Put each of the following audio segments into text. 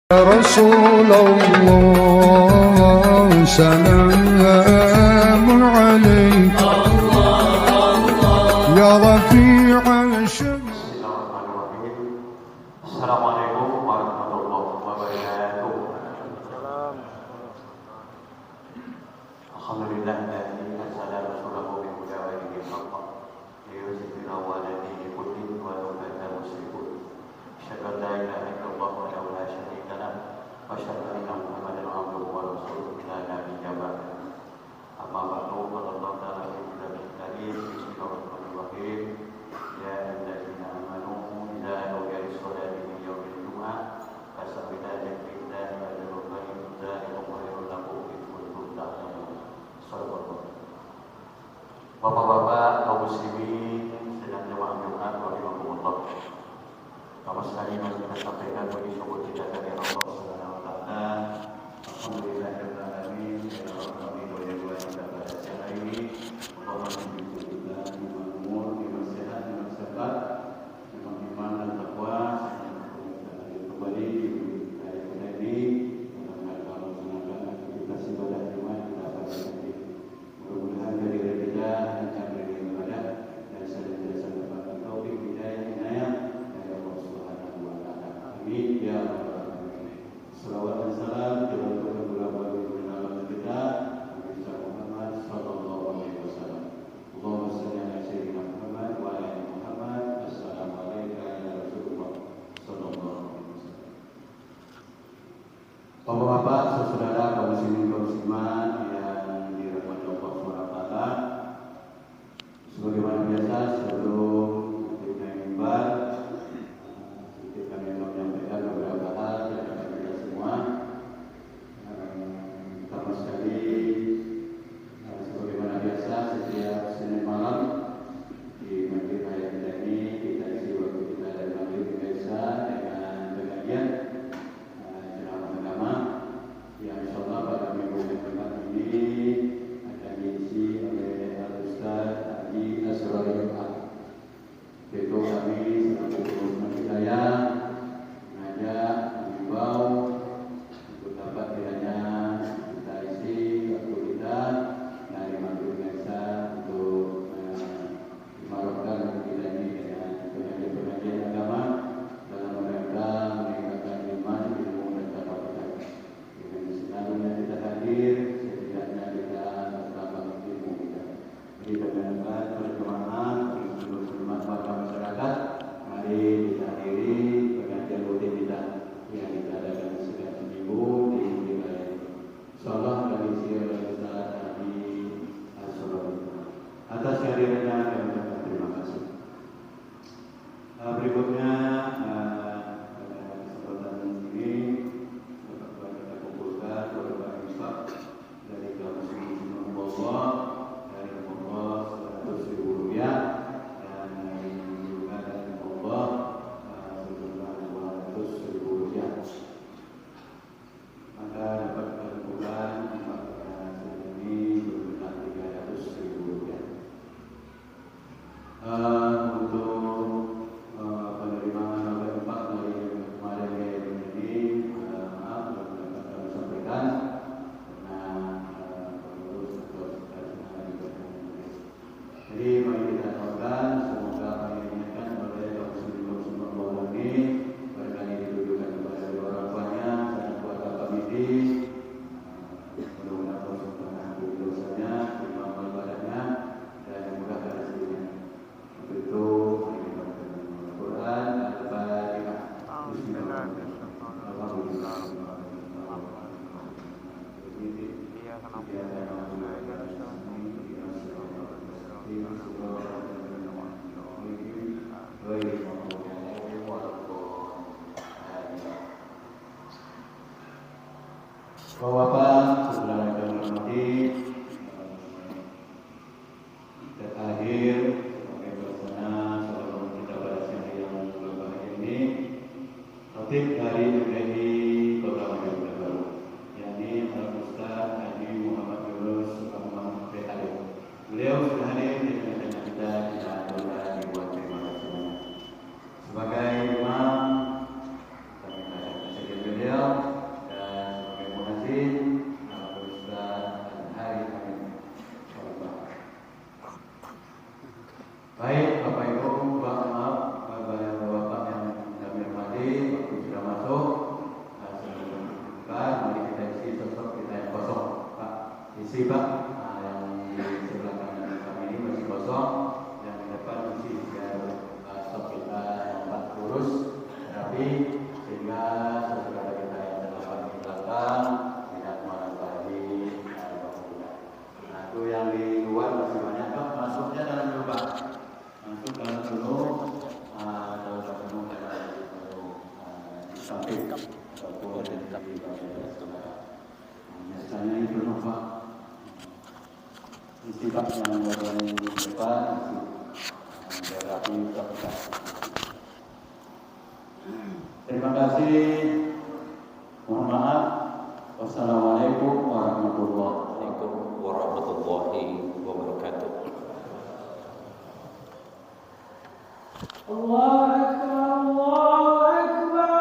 رسول الله سلام عليك يا رفيع الشمس. Assalamualaikum warahmatullahi wabarakatuh. Alhamdulillah alladzi arsala rasulahu bil huda wa dinil haqq liyudhhirahu 'ala dini kullih wa law kana musyrikun. Asyhadu an la ilaha illallah wahdahu la syarika lah wa asyhadu anna Muhammadan 'abduhu wa rasuluhu la nabiyya ba'dahu. Amma ba'du, qala Allah ta'ala fi kitabihil karim, bismillahirrahmanirrahim. Ya ayyuhalladzina amanu idza nudiya lis-sholati min yaumil jumu'ah fas'au ila dzikrillahi wa dzarul bai'a dzalikum khairun lakum in kuntum ta'lamun. Shallallahu. Bapak-bapak kaum muslimin sedang jemaah Jumat rahimakumullah. Pertama sekali mari kita sampaikan puji syukur kita dari Allah Subhanahu wa taala. Alhamdulillahirabbil alamin. Ya Rabbal alamin wa kita pada siang hari ini. Allahumma bimbing kita di umur, di sehat, di sehat, dengan iman dan takwa. Kembali di hari ini dalam rangka melaksanakan aktivitas ibadah Jumat kita pada hari ini. Mudah-mudahan dari kita lancar dari ibadah dan senantiasa mendapat taufik hidayah inayah dari Allah Subhanahu wa taala. Amin ya rabbal alamin. Salawat dan salam kepada baginda kita Nabi Muhammad sallallahu alaihi wasallam. Allahumma shalli ala sayyidina Muhammad wa ala ali Muhammad. Assalamualaikum ya Rasulullah sallallahu alaihi wasallam. Bapak-bapak, saudara kaum muslimin kaum muslimat yang dirahmati Allah Subhanahu wa taala. Sebagaimana biasa sebelum kita mimbar, kita menyampaikan beberapa hal kepada kita semua. Pertama sekali, sebagaimana biasa setiap Senin malam di Masjid Raya kita ini kita isi waktu kita dari maghrib hingga isya dengan pengajian ceramah agama yang insyaallah pada minggu depan ini akan diisi oleh Al-Ustaz Haji Asrarul Haq. Itu kami selaku pengurus Hidayah mengajak mengimbau untuk dapat kiranya kita isi waktu kita dari maghrib hingga isya untuk memarokkan kita ini dengan pengajian agama dalam rangka meningkatkan iman, ilmu dan takwa kita. Dengan selalunya kita hadir, setidaknya kita bertambah ilmu kita. Jadi dengan berjamaah bermanfaat masyarakat, mari kita hadiri pengajian rutin kita yang kita adakan setiap minggu di wilayah ini. Insyaallah kami isi oleh Ustaz Haji Asrarul. Atas kehadirannya kami ucapkan terima kasih. Berikutnya pada kesempatan ini dapat kita kumpulkan beberapa infak dari kaum muslimin Allah dari Allah 100.000 rupiah dan juga dari Allah sejumlah 200.000 rupiah. Maka dapat kita kumpulkan infak pada saat ini berjumlah 300.000 rupiah. Untuk penerimaan oleh Pak dari kemarin ini maaf belum dapat kami sampaikan karena pengurus atau sekretaris juga. Jadi mari kita doakan semoga apa yang diinginkan oleh kaum muslimin Allah ini barangkali ditujukan kepada kedua orang tuanya dan keluarga kami di mudah-mudahan Allah Subhanahu dosanya, terima ibadahnya dan dimudahkan rezekinya. Untuk itu mari kita baca Al-Quran Al-Fatihah. Bapak-bapak, saudara yang hormati, kita akhir sebagai pelaksana sebelum kita pada siang yang berbahagia ini, khotib dari MPI Kota Madiun Baru, yakni Al-Ustaz Haji Muhammad Yunus Muhammad PhD. Beliau sudah hadir di tengah-tengah kita boleh dibuat terima kasih. Sebagai imam, kami akan saksikan beliau. istibak yang di sebelah kanan kami ini masih kosong, yang di depan isi biar stok kita dapat lurus rapi sehingga saudara kita yang terdapat di belakang tidak mengetahui waktunya. Nah itu yang di luar masih banyak kok, masuknya dalam dulu Pak, masuk dalam dulu, dalam dulu di samping ataupun di bagian saudara. Biasanya itu Pak. Istibak yang bagian depan masih rapi terpisah. Terima kasih. Mohon maaf. Wassalamualaikum warahmatullahi wabarakatuh. Allahu Akbar, Allahu Akbar.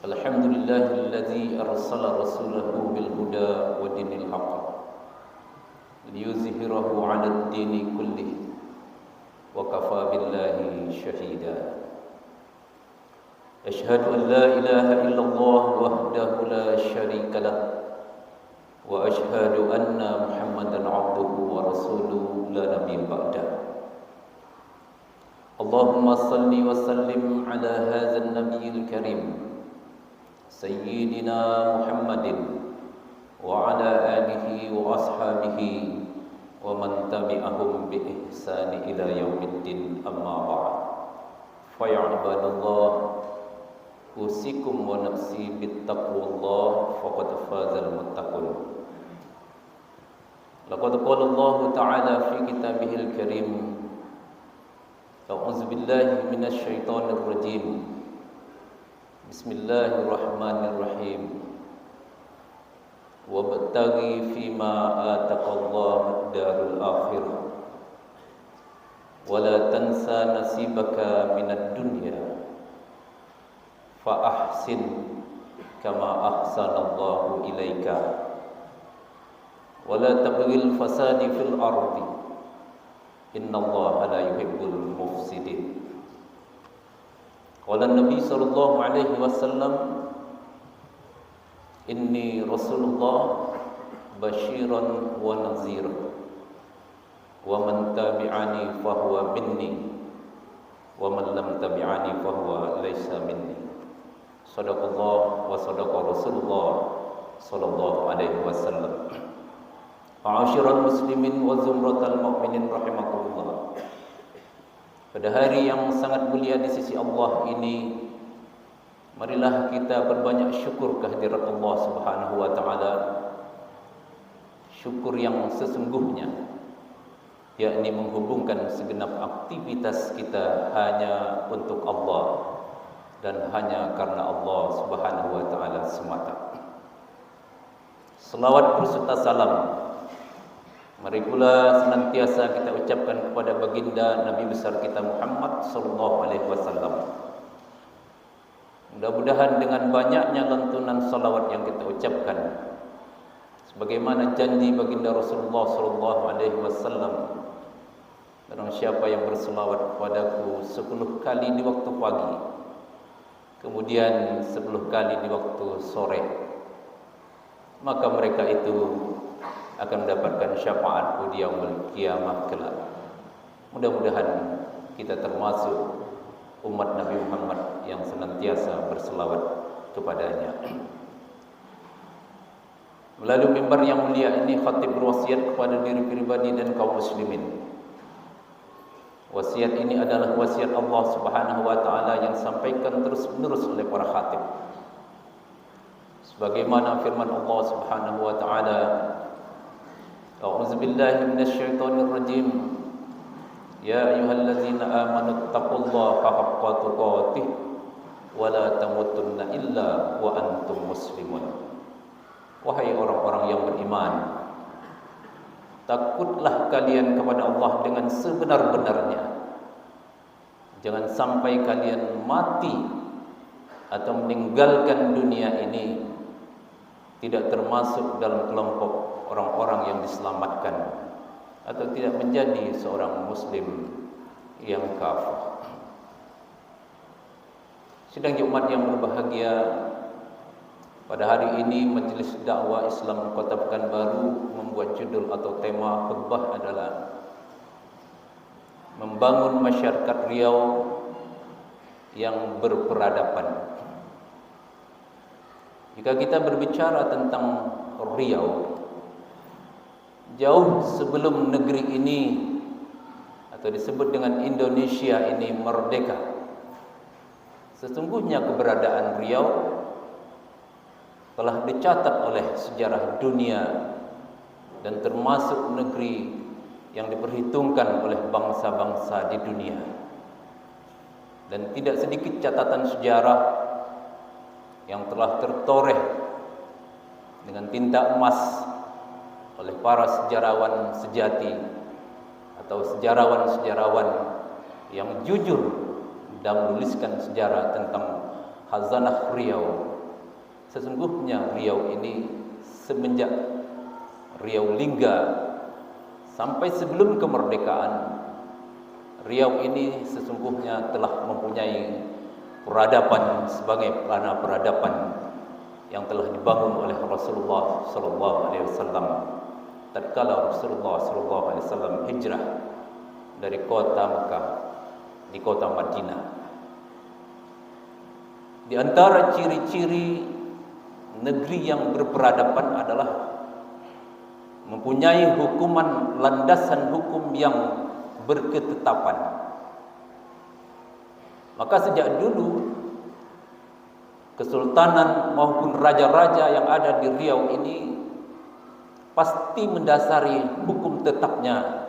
Alhamdulillahilladzi arsala rasulahu bil huda wa dinil haqq liyuzhirahu 'alad dini kullih wa kafa billahi shahida. Ashhadu an la ilaha illallah wahdahu la syarika lah wa ashhadu anna Muhammadan 'abduhu wa rasuluhu la nabiyya ba'dah. Allahumma salli wa sallim ala hadzal nabiyil karim Sayyidina Muhammadin wa ala alihi wa ashabihi wa man tabi'ahum bi ihsani ila yaumiddin, amma ba'd. Fa ya ibadallah, usikum wa nafsi bittaqwallah faqad fazal muttaqun. Laqad qala Allah ta'ala fi kitabihil karim A'udzu billahi minasy syaithanir rajim. Bismillahirrahmanirrahim. Wabtaghi fima ataqallahu ad-darul akhirah. Wa la tansa nasibaka minad dunya. Fa ahsin kama ahsanallahu ilaika. Wa la tabghil fasadi fil ardi. Innallaha la yuhibbul mufsidin. Qala Nabi sallallahu alaihi wasallam, inni Rasulullah basyiran wa nadhiran. Wa man tabi'ani fahuwa minni wa man lam tabi'ani fahuwa laysa minni. Shadaqallah wa shadaqa Rasulullah sallallahu alaihi wasallam. Ma'asyiral muslimin wa zumratal mu'minin rahimakumullah. Pada hari yang sangat mulia di sisi Allah ini, marilah kita berbanyak syukur kehadirat Allah Subhanahu wa taala. Syukur yang sesungguhnya, yakni menghubungkan segenap aktivitas kita hanya untuk Allah dan hanya karena Allah Subhanahu wa taala semata. Selawat berserta salam mari pula senantiasa kita ucapkan kepada baginda Nabi besar kita Muhammad sallallahu alaihi wasallam. Mudah-mudahan dengan banyaknya lantunan salawat yang kita ucapkan, sebagaimana janji baginda Rasulullah sallallahu alaihi wasallam, barang siapa yang berselawat kepadaku 10 kali di waktu pagi, kemudian 10 kali di waktu sore, maka mereka itu akan mendapatkan syafaatku di yaumul qiyamah kelak. Mudah-mudahan kita termasuk umat Nabi Muhammad yang senantiasa berselawat kepadanya. Melalui mimbar yang mulia ini, khatib berwasiat kepada diri pribadi dan kaum muslimin. Wasiat ini adalah wasiat Allah Subhanahu wa taala yang disampaikan terus-menerus oleh para khatib. Sebagaimana firman Allah Subhanahu wa taala, A'udzu billahi minasy syaithanir rajim. Ya ayyuhallazina amanu taqullaha haqqa tuqatih wa la tamutunna illa wa antum muslimun. Wahai orang-orang yang beriman, takutlah kalian kepada Allah dengan sebenar-benarnya. Jangan sampai kalian mati atau meninggalkan dunia ini tidak termasuk dalam kelompok orang-orang yang diselamatkan, atau tidak menjadi seorang muslim yang kafir. Sidang Jumat yang berbahagia, pada hari ini Majelis Dakwah Islam Kota Pekanbaru membuat judul atau tema khutbah adalah membangun masyarakat Riau yang berperadaban. Jika kita berbicara tentang Riau, jauh sebelum negeri ini atau disebut dengan Indonesia ini merdeka, sesungguhnya keberadaan Riau telah dicatat oleh sejarah dunia dan termasuk negeri yang diperhitungkan oleh bangsa-bangsa di dunia. Dan tidak sedikit catatan sejarah yang telah tertoreh dengan tinta emas oleh para sejarawan sejati atau sejarawan-sejarawan yang jujur dan menuliskan sejarah tentang Khazanah Riau. Sesungguhnya Riau ini semenjak Riau Lingga sampai sebelum kemerdekaan, Riau ini sesungguhnya telah mempunyai peradaban sebagai pelana peradaban yang telah dibangun oleh Rasulullah sallallahu alaihi wasallam tatkala Rasulullah sallallahu alaihi wasallam hijrah dari kota Mekah di kota Madinah. Di antara ciri-ciri negeri yang berperadaban adalah mempunyai hukuman, landasan hukum yang berketetapan. Maka sejak dulu kesultanan maupun raja-raja yang ada di Riau ini pasti mendasari hukum tetapnya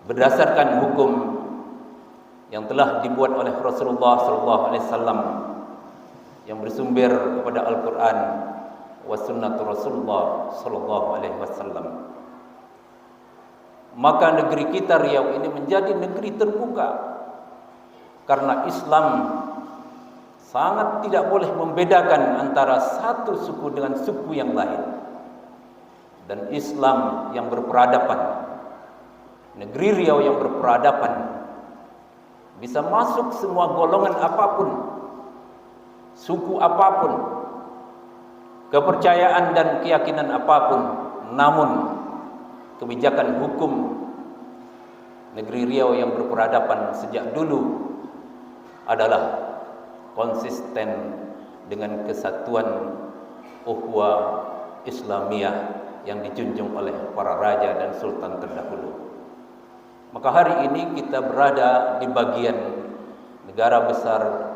berdasarkan hukum yang telah dibuat oleh Rasulullah sallallahu alaihi wasallam yang bersumber kepada Al-Qur'an wa sunnatu Rasulullah sallallahu alaihi wasallam. Maka negeri kita Riau ini menjadi negeri terbuka karena Islam sangat tidak boleh membedakan antara satu suku dengan suku yang lain. Dan Islam yang berperadaban, negeri Riau yang berperadaban, bisa masuk semua golongan apapun, suku apapun, kepercayaan dan keyakinan apapun. Namun kebijakan hukum negeri Riau yang berperadaban sejak dulu adalah konsisten dengan kesatuan ukhuwah Islamiyah yang dijunjung oleh para raja dan sultan terdahulu. Maka hari ini kita berada di bagian negara besar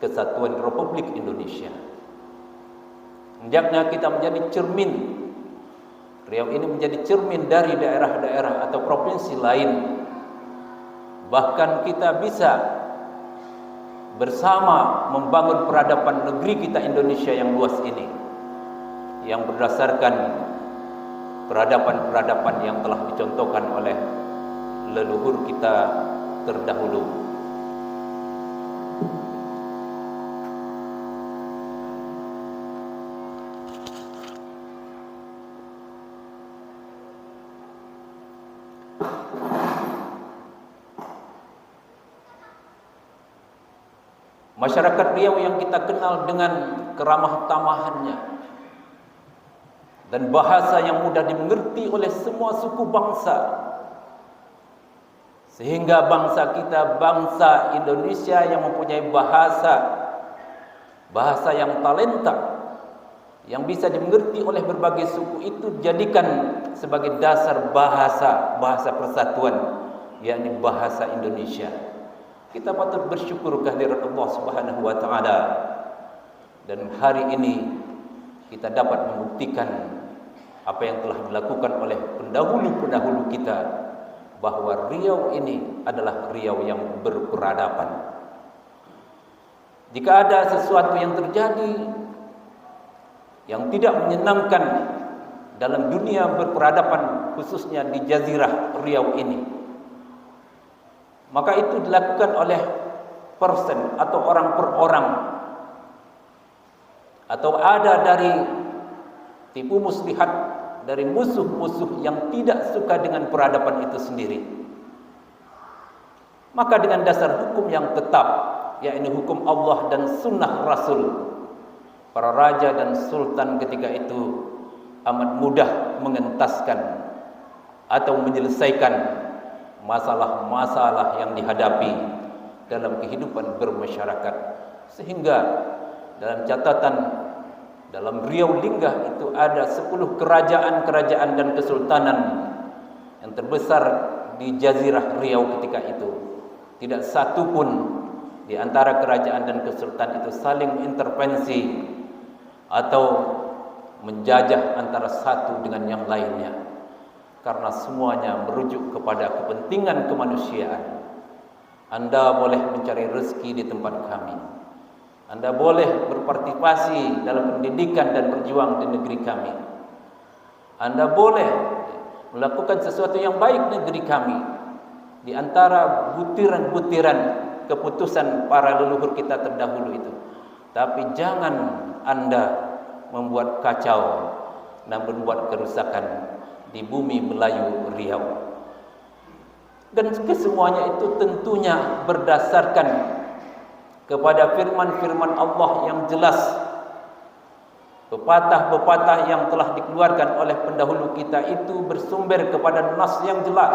Kesatuan Republik Indonesia. Hendaknya kita menjadi cermin, Riau ini menjadi cermin dari daerah-daerah atau provinsi lain. Bahkan kita bisa bersama membangun peradaban negeri kita Indonesia yang luas ini, yang berdasarkan peradaban-peradaban yang telah dicontohkan oleh leluhur kita terdahulu. Masyarakat Riau yang kita kenal dengan keramah tamahannya dan bahasa yang mudah dimengerti oleh semua suku bangsa, sehingga bangsa kita, bangsa Indonesia yang mempunyai bahasa yang talenta, yang bisa dimengerti oleh berbagai suku itu dijadikan sebagai dasar bahasa persatuan, yakni bahasa Indonesia. Kita patut bersyukur kehadirat Allah Subhanahu wa taala, dan hari ini kita dapat membuktikan apa yang telah dilakukan oleh pendahulu-pendahulu kita, bahwa Riau ini adalah Riau yang berperadaban. Jika ada sesuatu yang terjadi yang tidak menyenangkan dalam dunia berperadaban, khususnya di Jazirah Riau ini, maka itu dilakukan oleh person atau orang per orang, atau ada dari tipu muslihat, dari musuh-musuh yang tidak suka dengan peradaban itu sendiri. Maka dengan dasar hukum yang tetap, yakni hukum Allah dan sunnah Rasul, para raja dan sultan ketika itu amat mudah mengentaskan atau menyelesaikan masalah-masalah yang dihadapi dalam kehidupan bermasyarakat. Sehingga dalam catatan dalam Riau Linggah itu ada 10 kerajaan-kerajaan dan kesultanan yang terbesar di Jazirah Riau ketika itu. Tidak satu pun di antara kerajaan dan kesultanan itu saling intervensi atau menjajah antara satu dengan yang lainnya, karena semuanya merujuk kepada kepentingan kemanusiaan. Anda boleh mencari rezeki di tempat kami, Anda boleh berpartisipasi dalam pendidikan dan berjuang di negeri kami, Anda boleh melakukan sesuatu yang baik di negeri kami. Di antara butiran-butiran keputusan para leluhur kita terdahulu itu. Tapi jangan Anda membuat kacau dan membuat kerusakan di bumi Melayu Riau. Dan kesemuanya itu tentunya berdasarkan kepada firman-firman Allah yang jelas, pepatah-pepatah yang telah dikeluarkan oleh pendahulu kita itu bersumber kepada nas yang jelas.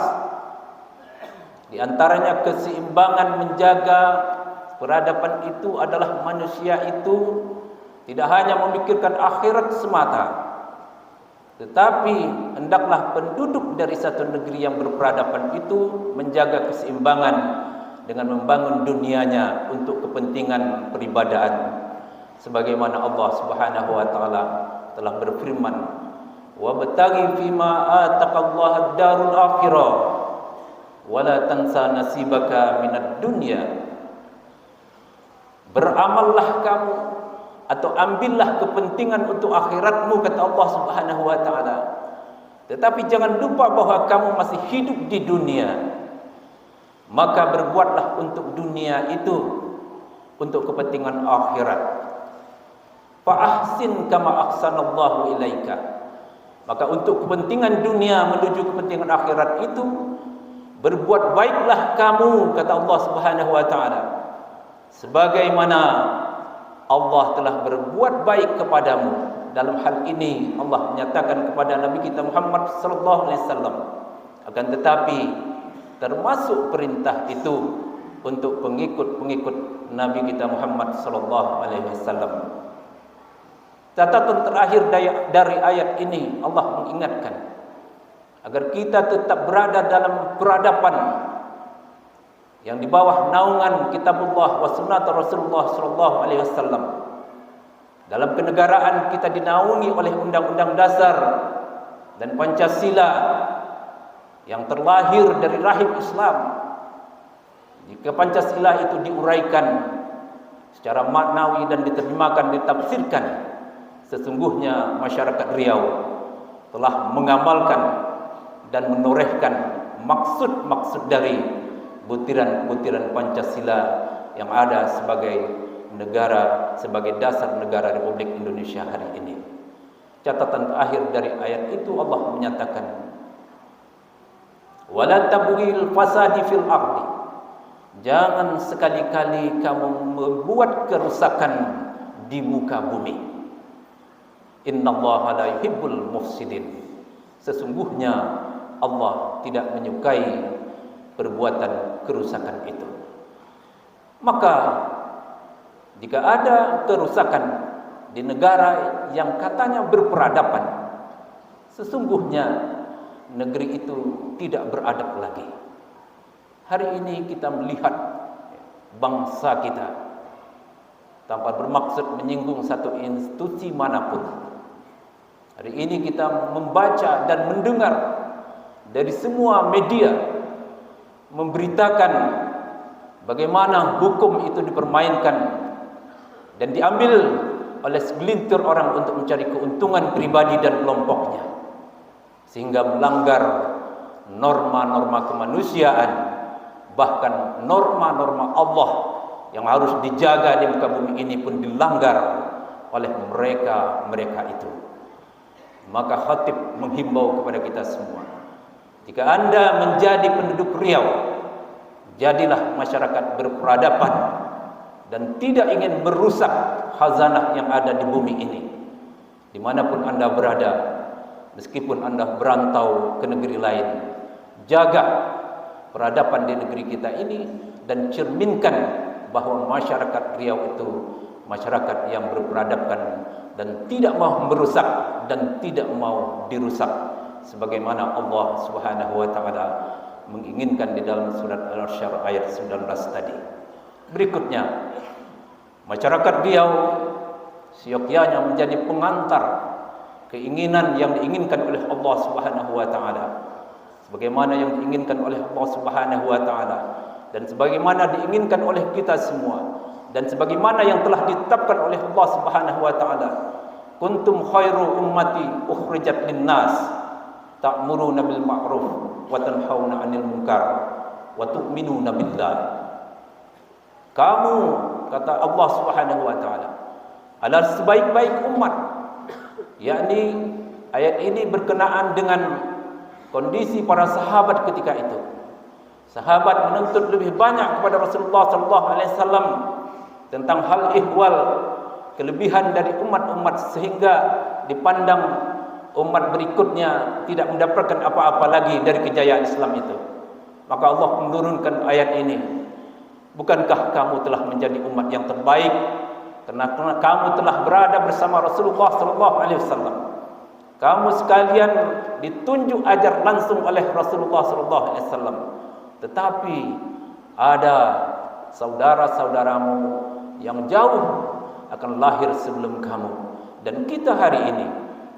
Di antaranya keseimbangan menjaga peradaban itu adalah manusia itu tidak hanya memikirkan akhirat semata, tetapi hendaklah penduduk dari satu negeri yang berperadaban itu menjaga keseimbangan dengan membangun dunianya untuk kepentingan peribadatan. Sebagaimana Allah Subhanahu wa taala telah berfirman, "Wa bataghi fima ataqallahu ad-darul akhirah." wala tansa nasibaka minad dunya. Beramallah kamu atau ambillah kepentingan untuk akhiratmu, kata Allah Subhanahu wa taala. Tetapi jangan lupa bahwa kamu masih hidup di dunia. Maka berbuatlah untuk dunia itu untuk kepentingan akhirat. Fa ahsin kama ahsanallahu ilaika. Maka untuk kepentingan dunia menuju kepentingan akhirat itu, berbuat baiklah kamu, kata Allah Subhanahu wa taala, sebagaimana Allah telah berbuat baik kepadamu. Dalam hal ini Allah menyatakan kepada Nabi kita Muhammad sallallahu alaihi wasallam. Akan tetapi termasuk perintah itu untuk pengikut-pengikut Nabi kita Muhammad sallallahu alaihi wasallam. Catatan terakhir dari ayat ini, Allah mengingatkan agar kita tetap berada dalam peradaban yang di bawah naungan kitabullah wa sunnah Rasulullah sallallahu alaihi wasallam. Dalam kenegaraan kita dinaungi oleh undang-undang dasar dan Pancasila yang terlahir dari rahim Islam. Jika Pancasila itu diuraikan secara maknawi dan diterjemahkan, ditafsirkan, sesungguhnya masyarakat Riau telah mengamalkan dan menorehkan maksud-maksud dari butiran-butiran Pancasila yang ada sebagai negara, sebagai dasar negara Republik Indonesia hari ini. Catatan terakhir dari ayat itu, Allah menyatakan, wala tabghil fasadi fil ardi. Jangan sekali-kali kamu membuat kerusakan di muka bumi. Innallaha la yuhibbul mufsidin. Sesungguhnya Allah tidak menyukai perbuatan kerusakan itu. Maka jika ada kerusakan di negara yang katanya berperadaban, sesungguhnya negeri itu tidak beradab lagi. Hari ini kita melihat bangsa kita, tanpa bermaksud menyinggung satu institusi manapun, hari ini kita membaca dan mendengar dari semua media memberitakan bagaimana hukum itu dipermainkan dan diambil oleh segelintir orang untuk mencari keuntungan pribadi dan kelompoknya, sehingga melanggar norma-norma kemanusiaan, bahkan norma-norma Allah yang harus dijaga di muka bumi ini pun dilanggar oleh mereka itu. Maka khatib menghimbau kepada kita semua, jika Anda menjadi penduduk Riau, jadilah masyarakat berperadaban dan tidak ingin merusak khazanah yang ada di bumi ini. Dimanapun Anda berada, meskipun Anda berantau ke negeri lain, jaga peradaban di negeri kita ini dan cerminkan bahwa masyarakat Riau itu masyarakat yang berperadabkan dan tidak mau merusak dan tidak mau dirusak, sebagaimana Allah Subhanahu wa taala menginginkan di dalam surat Al-Asyr ayat 19 tadi. Berikutnya, masyarakat Riau seyogyanya menjadi pengantar keinginan yang diinginkan oleh Allah Subhanahu wa taala, sebagaimana yang diinginkan oleh Allah Subhanahu wa taala dan sebagaimana diinginkan oleh kita semua, dan sebagaimana yang telah ditetapkan oleh Allah Subhanahu wa taala. Kuntum khairu ummati ukhrijat linnas ta'muruna bil ma'ruf wa tanhauna 'anil munkar wa tu'minuna billah. Kamu, kata Allah Subhanahu wa taala, adalah sebaik-baik umat. Yakni ayat ini berkenaan dengan kondisi para sahabat ketika itu. Sahabat menuntut lebih banyak kepada Rasulullah sallallahu alaihi wasallam tentang hal ihwal, kelebihan dari umat-umat, sehingga dipandang umat berikutnya tidak mendapatkan apa-apa lagi dari kejayaan Islam itu. Maka Allah menurunkan ayat ini. Bukankah kamu telah menjadi umat yang terbaik karena kamu telah berada bersama Rasulullah sallallahu alaihi wasallam. Kamu sekalian ditunjuk ajar langsung oleh Rasulullah sallallahu alaihi wasallam. Tetapi ada saudara-saudaramu yang jauh akan lahir sebelum kamu. Dan kita hari ini,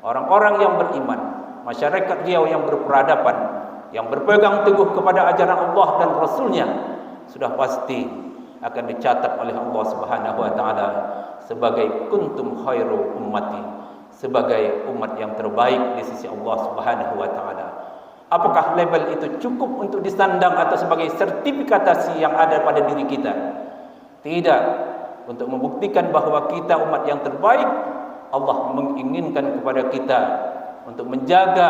orang-orang yang beriman, masyarakat Riau yang berperadaban, yang berpegang teguh kepada ajaran Allah dan Rasulnya sudah pasti akan dicatat oleh Allah Subhanahu wa taala sebagai kuntum khairu ummati, sebagai umat yang terbaik di sisi Allah Subhanahu wa taala. Apakah label itu cukup untuk disandang atau sebagai sertifikasi yang ada pada diri kita? Tidak. Untuk membuktikan bahawa kita umat yang terbaik, Allah menginginkan kepada kita untuk menjaga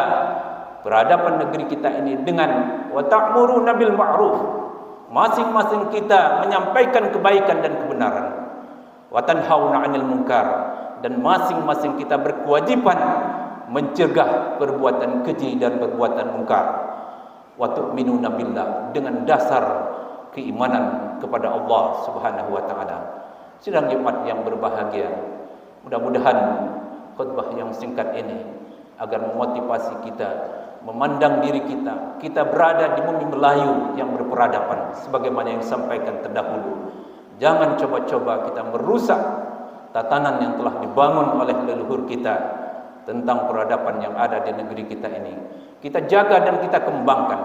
peradaban negeri kita ini dengan wa ta'muruna bil ma'ruf. Masing-masing kita menyampaikan kebaikan dan kebenaran. Wa tanhauna 'anil munkar, dan masing-masing kita berkewajiban mencegah perbuatan keji dan perbuatan mungkar. Wa tu'minuna billah, dengan dasar keimanan kepada Allah Subhanahu wa taala. Sidang Jumat yang berbahagia, mudah-mudahan khutbah yang singkat ini agar memotivasi kita memandang diri kita berada di bumi Melayu yang berperadaban sebagaimana yang disampaikan terdahulu. Jangan coba-coba kita merusak tatanan yang telah dibangun oleh leluhur kita tentang peradaban yang ada di negeri kita ini. Kita jaga dan kita kembangkan,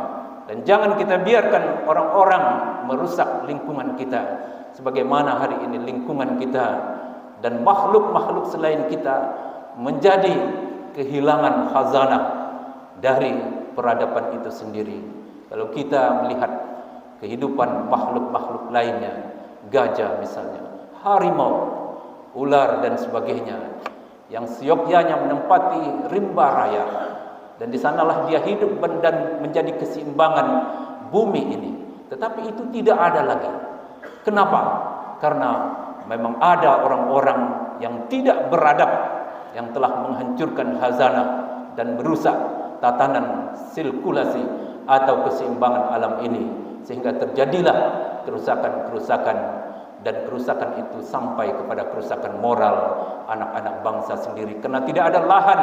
dan jangan kita biarkan orang-orang merusak lingkungan kita sebagaimana hari ini lingkungan kita dan makhluk-makhluk selain kita menjadi kehilangan khazanah dari peradaban itu sendiri. Kalau kita melihat kehidupan makhluk-makhluk lainnya, gajah misalnya, harimau, ular dan sebagainya, yang seyogyanya menempati rimba raya, dan di sanalah dia hidup dan menjadi keseimbangan bumi ini. Tetapi itu tidak ada lagi. Kenapa? Karena memang ada orang-orang yang tidak beradab, yang telah menghancurkan khazanah dan merusak tatanan sirkulasi atau keseimbangan alam ini, sehingga terjadilah kerusakan-kerusakan, dan kerusakan itu sampai kepada kerusakan moral anak-anak bangsa sendiri, karena tidak ada lahan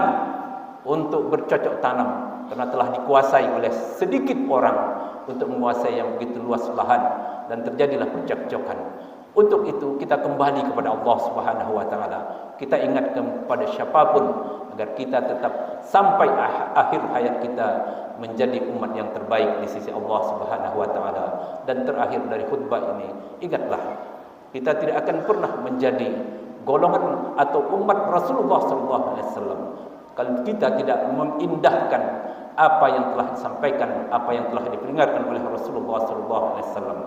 untuk bercocok tanam, karena telah dikuasai oleh sedikit orang untuk menguasai yang begitu luas lahan, dan terjadilah percekcokan. Untuk itu kita kembali kepada Allah Subhanahu wa taala. Kita ingatkan kepada siapapun agar kita tetap sampai akhir hayat kita menjadi umat yang terbaik di sisi Allah Subhanahu wa taala. Dan terakhir dari khutbah ini, ingatlah, kita tidak akan pernah menjadi golongan atau umat Rasulullah sallallahu alaihi wasallam kalau kita tidak mengindahkan apa yang telah disampaikan, apa yang telah diperingatkan oleh Rasulullah sallallahu alaihi wasallam.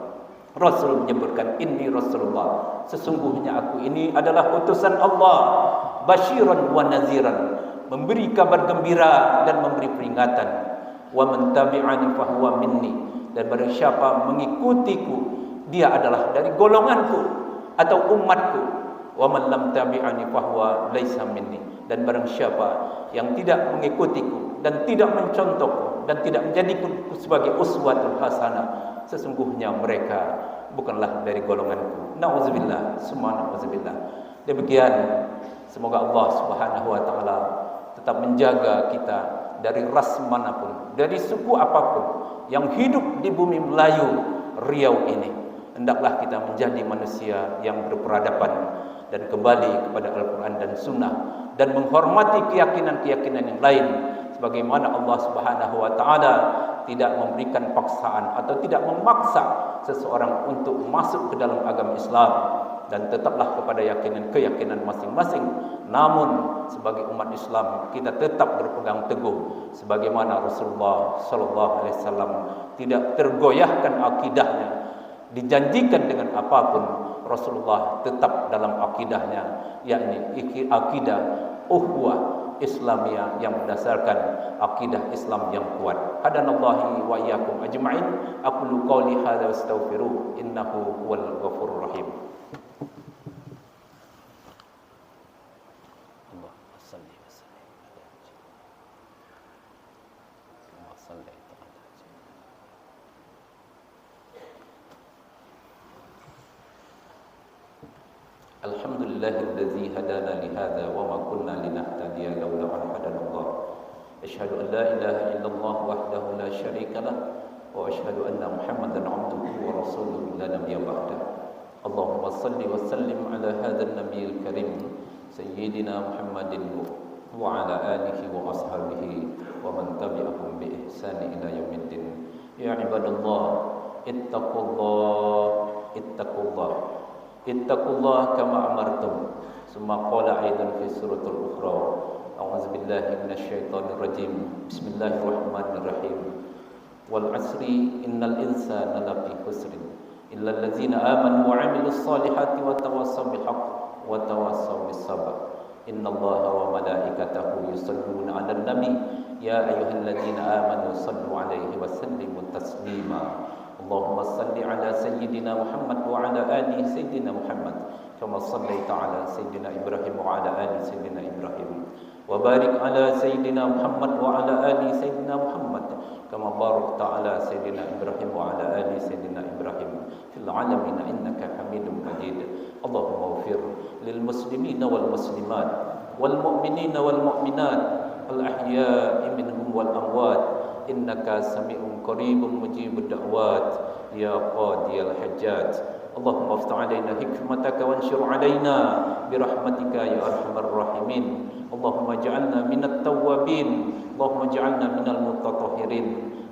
Rasul menyebutkan, inni Rasulullah, sesungguhnya aku ini adalah utusan Allah, basyiran wa naziran, memberi kabar gembira dan memberi peringatan. Wa man tabi'ani fahuwa minni, dan barang siapa mengikutiku, dia adalah dari golonganku atau umatku. Wa man lam tabi'ani fahuwa laisa minni, dan barang siapa yang tidak mengikutiku dan tidak mencontohku dan tidak menjadiku sebagai uswatul hasanah, sesungguhnya mereka bukanlah dari golonganku. Nauzubillah, semua nauzubillah. Demikian, semoga Allah Subhanahu wa taala tetap menjaga kita dari ras manapun, dari suku apapun yang hidup di bumi Melayu Riau ini. Hendaklah kita menjadi manusia yang berperadaban dan kembali kepada Al-Quran dan Sunnah, dan menghormati keyakinan-keyakinan yang lain, sebagaimana Allah Subhanahu wa taala tidak memberikan paksaan atau tidak memaksa seseorang untuk masuk ke dalam agama Islam, dan tetaplah kepada keyakinan masing-masing. Namun sebagai umat Islam kita tetap berpegang teguh sebagaimana Rasulullah sallallahu alaihi wasallam tidak tergoyahkan akidahnya. Dijanjikan dengan apapun, Rasulullah tetap dalam akidahnya, yakni akidah uhwah Islamiyah yang berdasarkan akidah Islam yang kuat. Hadanallahi wa iyyakum ajma'in. Aqulu qouli hadza wastaghfiruh, innahu huwal ghafurur rahim. Allahumma shalli wa sallim ala sayyidina Alhamdulillahilladzi hadana li hadza wa ma kunna linahtadiya laula an hadanallah. Asyhadu an la ilaha illallah wahdahu la syarika lah, wa asyhadu anna Muhammadan 'abduhu wa rasuluhu la nabiyya ba'da. Allahumma shalli wa sallim ala hadzal nabiyil karim sayyidina Muhammadin wa ala alihi wa ashabihi wa man tabi'ahum bi ihsan ila yaumiddin. ya ibadallah, ittaqullah, ittaqullah, ittaqullah kama amartum. Summa qala aidan fi suratul ukhra, a'udzu billahi minasyaitonir rajim. Bismillahirrahmanirrahim. Wal asri innal insana lafi khusrin illa allazina amanu wa 'amilus solihati wa tawassaw bil haqq wa tawassaw bis sabr. Innallaha wa malaikatahu yusalluna 'alan nabi ya ayyuhalladzina amanu sallu 'alaihi wa sallimu taslima. Allahumma salli 'ala sayyidina Muhammad wa 'ala ali sayyidina Muhammad kama shallaita 'ala sayyidina Ibrahim wa 'ala ali sayyidina Ibrahim wa barik 'ala sayyidina Muhammad wa 'ala ali sayyidina Muhammad kama barakta 'ala sayyidina Ibrahim wa 'ala ali sayyidina Ibrahim fil 'alamin innaka Hamidum Majid. Allahumma ighfir lil muslimina wal muslimat wal mu'minina wal mu'minat al ahya'i minhum wal amwat innaka sami'un qaribun mujibud da'wat ya qadiyal hajjat. Allahumma aftah 'alaina hikmataka wanshur 'alaina birahmatika ya arhamar rahimin. Allahumma ij'alna minat tawwabin, Allahumma ij'alna minal mutatahhirin,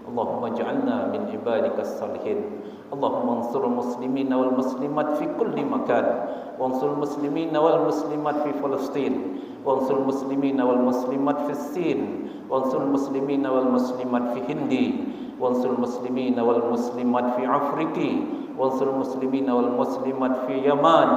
Allahumma ij'alna min ibadikas salihin. Allahumma ansur muslimina wal muslimat fi kulli makan, wansur muslimina wal muslimat fi Palestin, wansur muslimina wal muslimat fi Sin, wansur muslimina wal muslimat fi Hindi, wansur muslimina wal muslimat fi Afriki, wansur muslimina wal muslimat fi Yaman,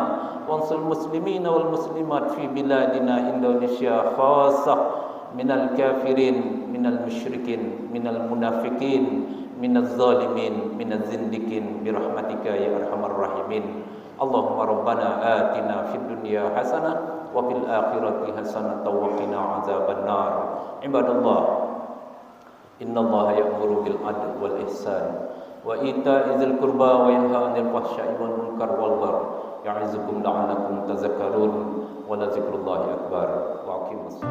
wansur muslimina wal muslimat fi biladina Indonesia khassah minal kafirin, minal musyrikin, minal munafikin, minaz zalimin, minaz zindikin birahmatika ya arhamar rahimin. Allahumma rabbana atina fid dunya hasanah wa fil akhirati hasanah wa qina azaban nar. Ibadallah, innallaha ya'muru bil adli wal ihsan wa ita'i dzil qurba wa yanha 'anil fahsya'i wal munkar wal baghi ya'izukum la'allakum tadhakkarun wa la dzikrullahi akbar. Wa aqimus